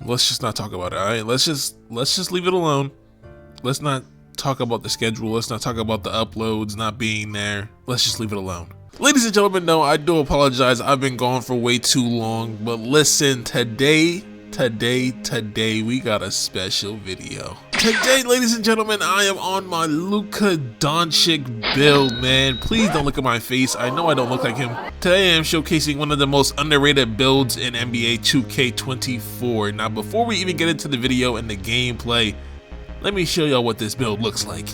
let's just not talk about it. All right, let's just leave it alone. Let's not talk about the schedule. Let's not talk about the uploads not being there. Let's just leave it alone. Ladies and gentlemen, no, I do apologize. I've been gone for way too long, but listen, today, we got a special video. Today, ladies and gentlemen, I am on my LUKA Doncic build, man. Please don't look at my face. I know I don't look like him. Today, I am showcasing one of the most underrated builds in NBA 2K24. Now, before we even get into the video and the gameplay, let me show y'all what this build looks like.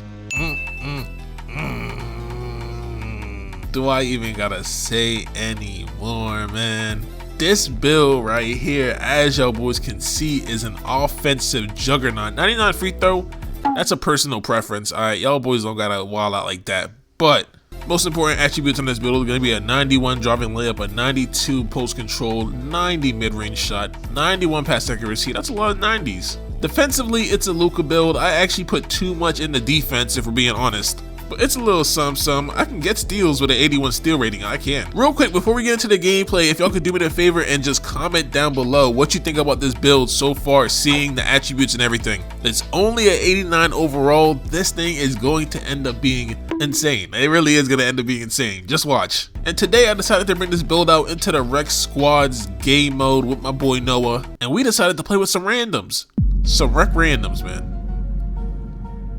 Do I even gotta say any more, man? This build right here, as y'all boys can see, is an offensive juggernaut. 99 free throw, that's a personal preference. All right, y'all boys don't gotta wild out like that. But most important attributes on this build are gonna be a 91 driving layup, a 92 post control, 90 mid-range shot, 91 pass accuracy. That's a lot of 90s. Defensively, it's a LUKA build. I actually put too much in the defense, if we're being honest. But it's a little some. I can get steals with an 81 steal rating. I can. Real quick, before we get into the gameplay, if y'all could do me a favor and just comment down below what you think about this build so far, seeing the attributes and everything. It's only an 89 overall. This thing is going to end up being insane. It really is going to end up being insane. Just watch. And today I decided to bring this build out into the Rec Squads game mode with my boy Noah. And we decided to play with some randoms. Some rec randoms, man.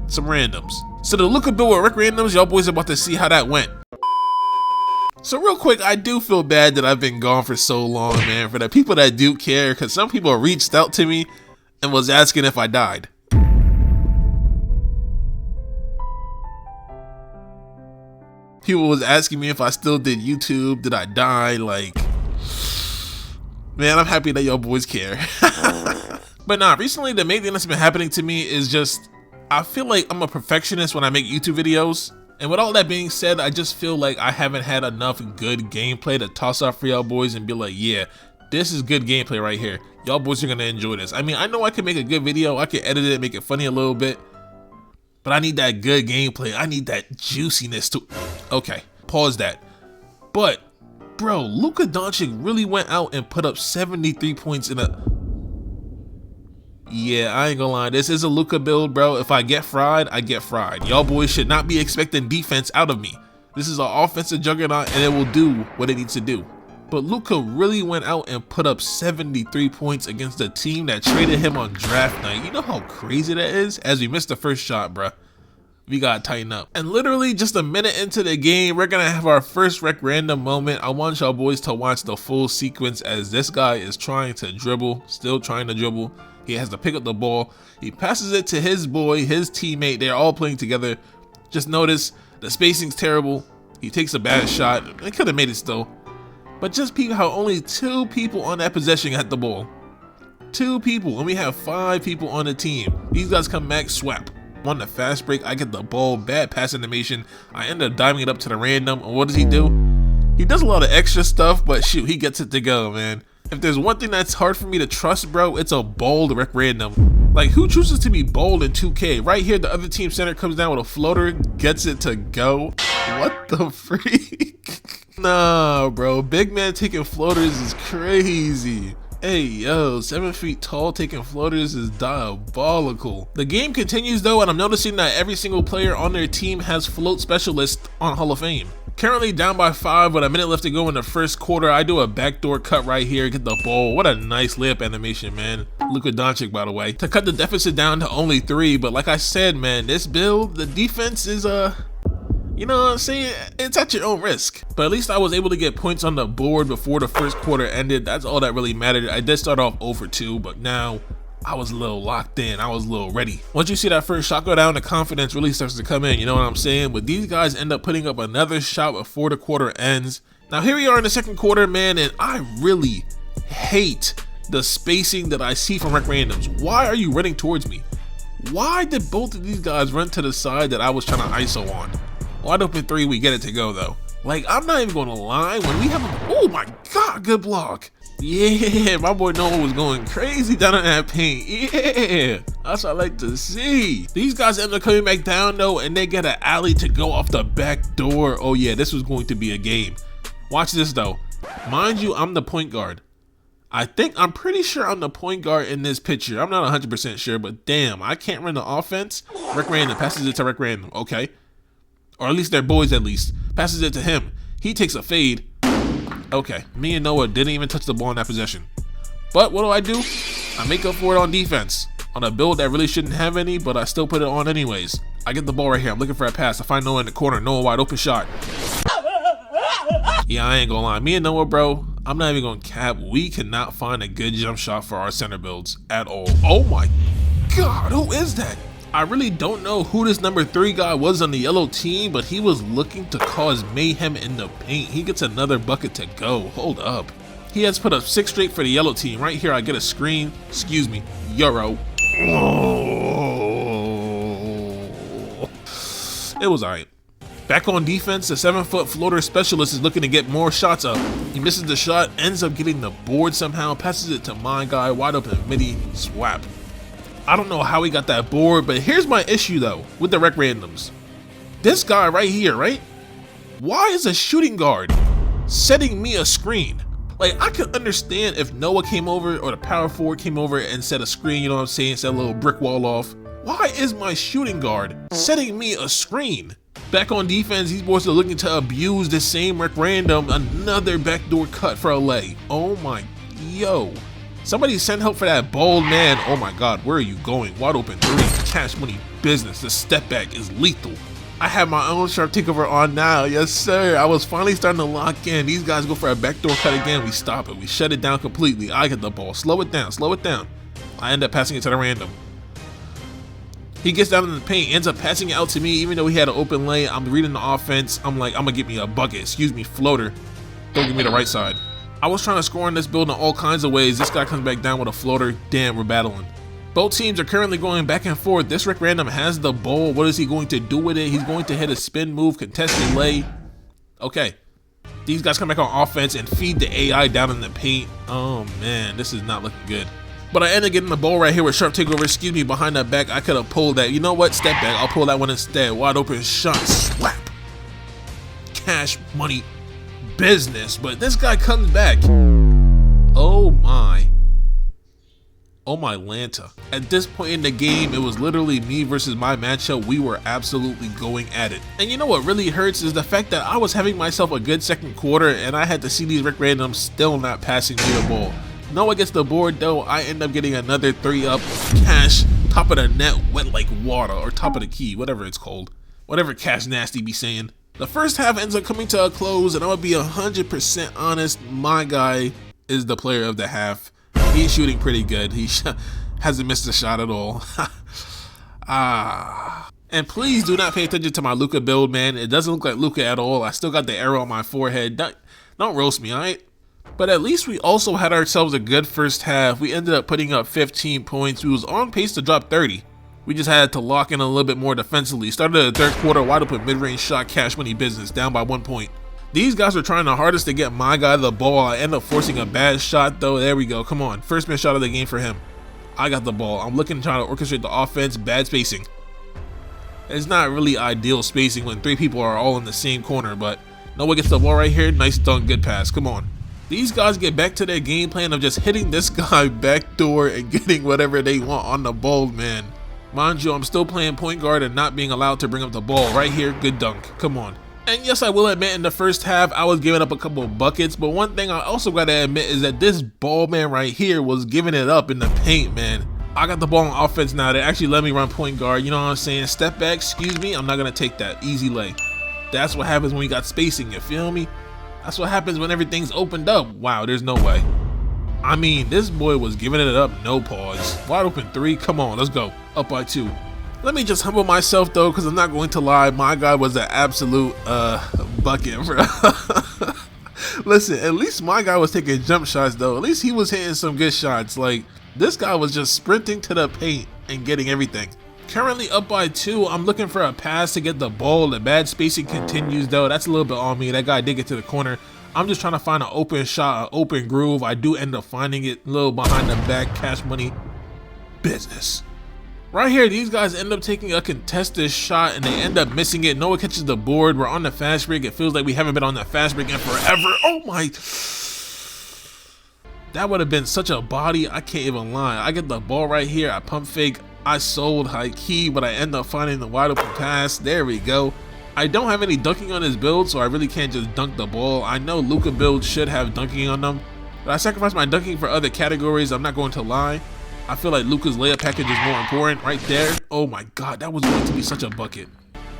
Some randoms. So the LUKA build with rec randoms, y'all boys are about to see how that went. So real quick, I do feel bad that I've been gone for so long, man. For the people that do care, because some people reached out to me and was asking if I died. People was asking me if I still did YouTube, did I die, like, man, I'm happy that y'all boys care. But nah, recently the main thing that's been happening to me is just, I feel like I'm a perfectionist when I make YouTube videos. And with all that being said, I just feel like I haven't had enough good gameplay to toss off for y'all boys and be like, yeah, this is good gameplay right here. Y'all boys are gonna enjoy this. I mean, I know I can make a good video, I can edit it, make it funny a little bit, but I need that good gameplay. I need that juiciness to, okay, pause that. But bro, LUKA Doncic really went out and put up 73 points in a, yeah, I ain't gonna lie, this is a LUKA build, bro. If I get fried, I get fried. Y'all boys should not be expecting defense out of me. This is an offensive juggernaut and it will do what it needs to do. But LUKA really went out and put up 73 points against a team that traded him on draft night. You know how crazy that is? As we missed the first shot, bro. We gotta tighten up. And literally just a minute into the game, we're gonna have our first rec random moment. I want y'all boys to watch the full sequence as this guy is trying to dribble, still trying to dribble. He has to pick up the ball. He passes it to his boy, his teammate. They're all playing together. Just notice the spacing's terrible. He takes a bad shot. They could have made it still. But just peep how only 2 people on that possession got the ball. 2 people, and we have 5 people on the team. These guys come back, swap. On the fast break, I get the ball, bad pass animation. I end up diving it up to the random, and what does he do? He does a lot of extra stuff, but shoot, he gets it to go, man. If there's one thing that's hard for me to trust, bro, it's a bold rec random. Like, who chooses to be bold in 2K? Right here, the other team center comes down with a floater, gets it to go. What the freak? Nah, bro, big man taking floaters is crazy. Hey, yo, 7 feet tall taking floaters is diabolical. The game continues though, and I'm noticing that every single player on their team has float specialists on Hall of Fame. Currently down by 5 with a minute left to go in the first quarter. I do a backdoor cut right here, get the ball. What a nice layup animation, man. LUKA Doncic, by the way, to cut the deficit down to only 3. But like I said, man, this build, the defense is you know what I'm saying? It's at your own risk. But at least I was able to get points on the board before the first quarter ended. That's all that really mattered. I did start off 0 for 2, but now I was a little locked in. I was a little ready. Once you see that first shot go down, the confidence really starts to come in. You know what I'm saying? But these guys end up putting up another shot before the quarter ends. Now here we are in the second quarter, man, and I really hate the spacing that I see from rec randoms. Why are you running towards me? Why did both of these guys run to the side that I was trying to ISO on? Wide open 3, we get it to go though. Like, I'm not even gonna lie, when we have a, oh my god, good block. Yeah, my boy Noah was going crazy down in that paint. Yeah, that's what I like to see. These guys end up coming back down though, and they get an alley to go off the back door. Oh yeah, this was going to be a game. Watch this though. Mind you, I'm the point guard. I think I'm pretty sure I'm the point guard in this picture. I'm not 100% sure, but damn, I can't run the offense. Rec Random passes it to Rec Random. Okay. Or at least they're boys at least. Passes it to him. He takes a fade. Okay. Me and Noah didn't even touch the ball in that possession. But what do? I make up for it on defense. On a build that really shouldn't have any, but I still put it on anyways. I get the ball right here. I'm looking for a pass. I find Noah in the corner. Noah wide open shot. Yeah, I ain't gonna lie. Me and Noah, bro, I'm not even gonna cap. We cannot find a good jump shot for our center builds at all. Oh my God, who is that? I really don't know who this number 3 guy was on the yellow team, but he was looking to cause mayhem in the paint. He gets another bucket to go. Hold up. He has put up 6 straight for the yellow team. Right here, I get a screen. Excuse me, Euro. Oh. It was alright. Back on defense, the 7-foot floater specialist is looking to get more shots up. He misses the shot, ends up getting the board somehow, passes it to my guy, wide open midi swap. I don't know how he got that board, but here's my issue though with the Rec Randoms. This guy right here, right? Why is a shooting guard setting me a screen? Like, I could understand if Noah came over or the power forward came over and set a screen, you know what I'm saying, set a little brick wall off. Why is my shooting guard setting me a screen? Back on defense, these boys are looking to abuse the same Rec Random. Another backdoor cut for a lay. Oh my, yo. Somebody send help for that bald man. Oh my God, where are you going? Wide open 3, cash money business. The step back is lethal. I have my own sharp takeover on now. Yes, sir. I was finally starting to lock in. These guys go for a backdoor cut again. We stop it. We shut it down completely. I get the ball. Slow it down. Slow it down. I end up passing it to the random. He gets down in the paint, ends up passing it out to me, even though he had an open lane. I'm reading the offense. I'm like, I'm gonna get me a bucket. Excuse me, floater. Don't give me the right side. I was trying to score in this build in all kinds of ways. This guy comes back down with a floater. Damn, we're battling. Both teams are currently going back and forth. This Rec Random has the ball. What is he going to do with it? He's going to hit a spin move, contested lay. Okay. These guys come back on offense and feed the AI down in the paint. Oh man, this is not looking good. But I end up getting the ball right here with sharp takeover, excuse me, behind that back. I could have pulled that. You know what? Step back. I'll pull that one instead. Wide open shot. Slap. Cash money business. But this guy comes back. Oh my. Oh my Lanta. At this point in the game, it was literally me versus my matchup. We were absolutely going at it. And you know what really hurts is the fact that I was having myself a good second quarter and I had to see these Rec Randoms still not passing me the ball. Noah gets the board though. I end up getting another 3 up. Cash, top of the net, wet like water, or top of the key, whatever it's called. Whatever Cash Nasty be saying. The first half ends up coming to a close, and I'm gonna be 100% honest. My guy is the player of the half. He's shooting pretty good. He hasn't missed a shot at all. And please do not pay attention to my LUKA build, man. It doesn't look like LUKA at all. I still got the arrow on my forehead. Don't roast me, alright? But at least we also had ourselves a good first half. We ended up putting up 15 points. We was on pace to drop 30. We just had to lock in a little bit more defensively. Started the third quarter, wide open mid-range shot, cash money business, down by 1 point. These guys were trying the hardest to get my guy the ball. I end up forcing a bad shot though. There we go. Come on. First missed shot of the game for him. I got the ball. I'm looking to try to orchestrate the offense. Bad spacing. It's not really ideal spacing when 3 people are all in the same corner, but Noah gets the ball right here. Nice dunk. Good pass. Come on. These guys get back to their game plan of just hitting this guy backdoor and getting whatever they want on the ball, man. Mind you, I'm still playing point guard and not being allowed to bring up the ball. Right here, good dunk. Come on. And yes, I will admit in the first half, I was giving up a couple of buckets, but one thing I also got to admit is that this ball man right here was giving it up in the paint, man. I got the ball on offense now. They actually let me run point guard. You know what I'm saying? Step back, excuse me. I'm not going to take that. Easy lay. That's what happens when you got spacing, you feel me? That's what happens when everything's opened up. Wow, there's no way. I mean, this boy was giving it up, no pause. Wide open 3, come on, let's go. Up by 2. Let me just humble myself though, because I'm not going to lie, my guy was an absolute bucket, bro. Listen, at least my guy was taking jump shots though. At least he was hitting some good shots. Like, this guy was just sprinting to the paint and getting everything. Currently up by 2, I'm looking for a pass to get the ball. The bad spacing continues though. That's a little bit on me. That guy did get to the corner. I'm just trying to find an open shot, an open groove. I do end up finding it a little behind the back. Cash money business. Right here, these guys end up taking a contested shot and they end up missing it. Noah catches the board. We're on the fast break. It feels like we haven't been on that fast break in forever. Oh my. That would have been such a body, I can't even lie. I get the ball right here, I pump fake, I sold high key, but I end up finding the wide open pass. There we go. I don't have any dunking on his build, so I really can't just dunk the ball. I know Luka builds should have dunking on them, but I sacrifice my dunking for other categories, I'm not going to lie. I feel like Luka's layup package is more important right there. Oh my god, that was going to be such a bucket.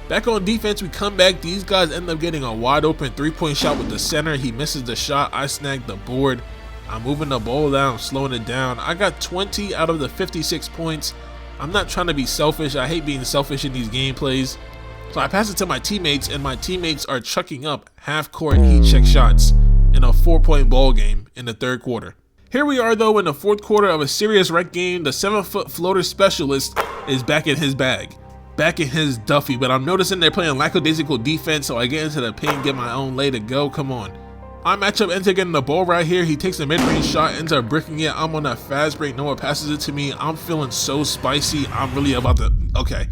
Back on defense, we come back. These guys end up getting a wide open 3-point shot with the center. He misses the shot. I snag the board. I'm moving the ball down, slowing it down. I got 20 out of the 56 points. I'm not trying to be selfish. I hate being selfish in these gameplays. So I pass it to my teammates, and my teammates are chucking up half-court heat check shots in a 4-point ball game in the third quarter. Here we are though in the fourth quarter of a serious rec game. The 7-foot floater specialist is back in his bag. Back in his duffy, but I'm noticing they're playing lackadaisical defense, so I get into the paint, get my own lay to go. Come on. Our matchup ends up getting the ball right here. He takes a mid-range shot, ends up bricking it. I'm on a fast break. Noah passes it to me. I'm feeling so spicy. I'm really about to, okay.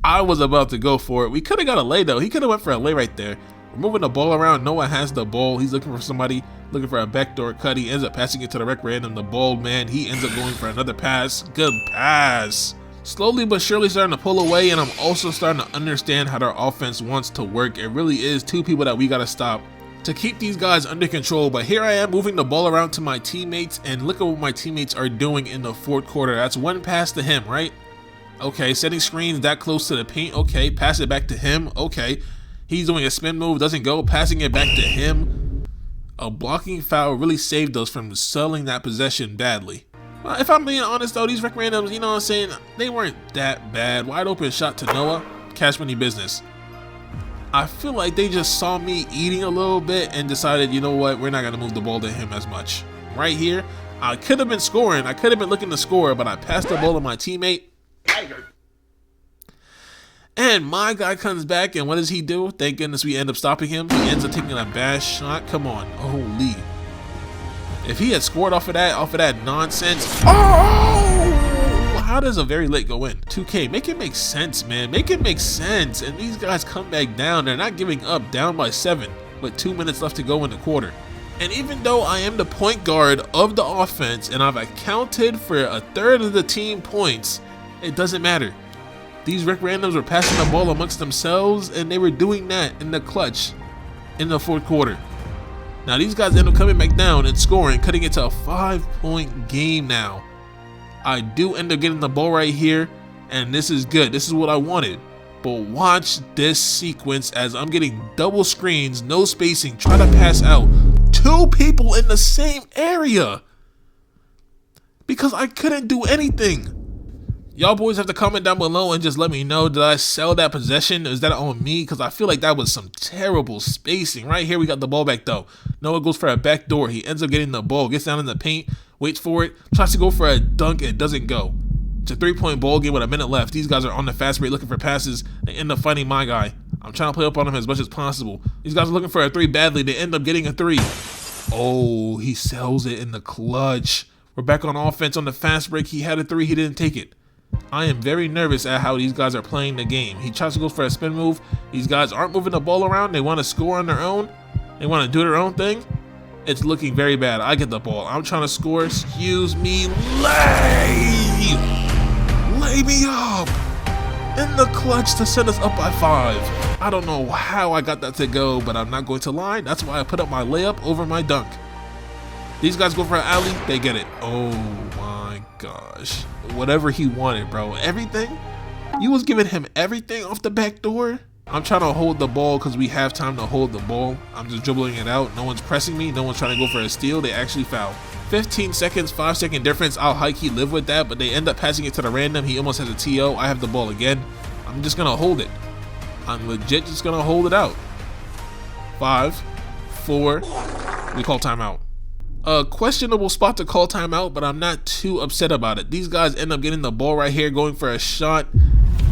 I was about to go for it. We could have got a lay though. He could have went for a lay right there. We're moving the ball around. Noah has the ball. He's looking for somebody, looking for a backdoor cut. He ends up passing it to the rec random, the bald man. He ends up going for another pass. Good pass. Slowly but surely starting to pull away, and I'm also starting to understand how their offense wants to work. It really is two people that we got to stop to keep these guys under control. But here I am moving the ball around to my teammates, and look at what my teammates are doing in the fourth quarter. That's one pass to him, right? Okay, setting screens that close to the paint. Okay, pass it back to him. Okay, he's doing a spin move, doesn't go, passing it back to him. A blocking foul really saved us from selling that possession badly. Well, if I'm being honest though, these rec randoms, you know what I'm saying, they weren't that bad. Wide open shot to Noah, cash money business. I feel like they just saw me eating a little bit and decided, you know what, we're not going to move the ball to him as much. Right here, I could have been scoring, I could have been looking to score, but I passed the ball to my teammate. And my guy comes back, and what does he do? Thank goodness we end up stopping him. He ends up taking a bad shot. Come on, holy. If he had scored off of that nonsense. Oh! How does a very late go in? 2K, make it make sense, man. Make it make sense. And these guys come back down. They're not giving up, down by 7, with 2 minutes left to go in the quarter. And even though I am the point guard of the offense and I've accounted for a third of the team points, it doesn't matter. These rec randoms were passing the ball amongst themselves, and they were doing that in the clutch in the fourth quarter. Now these guys end up coming back down and scoring, cutting it to a 5-point game now. I do end up getting the ball right here, and this is good. This is what I wanted. But watch this sequence as I'm getting double screens, no spacing, try to pass out. 2 people in the same area. Because I couldn't do anything. Y'all boys have to comment down below and just let me know, did I sell that possession? Is that on me? Because I feel like that was some terrible spacing. Right here, we got the ball back though. Noah goes for a back door. He ends up getting the ball, gets down in the paint, waits for it, tries to go for a dunk, it doesn't go. It's a 3-point ball game with a minute left. These guys are on the fast break looking for passes. They end up finding my guy. I'm trying to play up on him as much as possible. These guys are looking for a 3 badly. They end up getting a 3. Oh, he sells it in the clutch. We're back on offense on the fast break. He had a 3, he didn't take it. I am very nervous at how these guys are playing the game. He tries to go for a spin move. These guys aren't moving the ball around. They want to score on their own. They want to do their own thing. It's looking very bad. I get the ball. I'm trying to score. Excuse me. Lay me up in the clutch to set us up by 5. I don't know how I got that to go, but I'm not going to lie. That's why I put up my layup over my dunk. These guys go for an alley. They get it. Oh my gosh. Whatever he wanted, bro. Everything? You was giving him everything off the back door? I'm trying to hold the ball because we have time to hold the ball. I'm just dribbling it out. No one's pressing me. No one's trying to go for a steal. They actually foul. 15 seconds, 5-second difference. I'll high-key live with that, but they end up passing it to the random. He almost has a TO. I have the ball again. I'm just going to hold it. I'm legit just going to hold it out. 5, 4, we call timeout. A questionable spot to call timeout, but I'm not too upset about it. These guys end up getting the ball right here, going for a shot.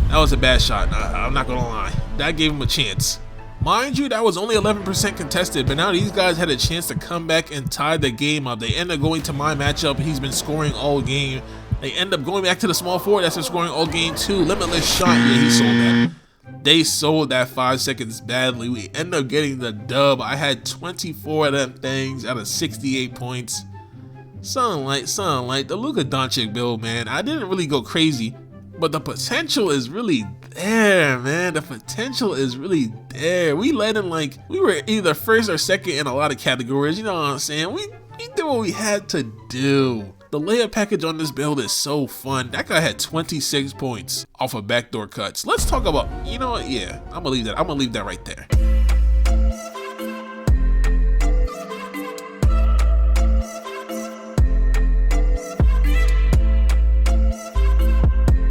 That was a bad shot. I'm not gonna lie. That gave him a chance. Mind you, that was only 11% contested, but now these guys had a chance to come back and tie the game up. They end up going to my matchup. He's been scoring all game. They end up going back to the small forward that's been scoring all game too. Limitless shot. Yeah, he sold that. They sold that 5 seconds badly. We end up getting the dub. I had 24 of them things out of 68 points. Something like the LUKA Doncic build, man. I didn't really go crazy, but the potential is really there, man. The potential is really there. We led in like, we were either first or second in a lot of categories, you know what I'm saying? We did what we had to do. The layup package on this build is so fun. That guy had 26 points off of backdoor cuts. Let's talk about, you know what, yeah, I'm gonna leave that right there.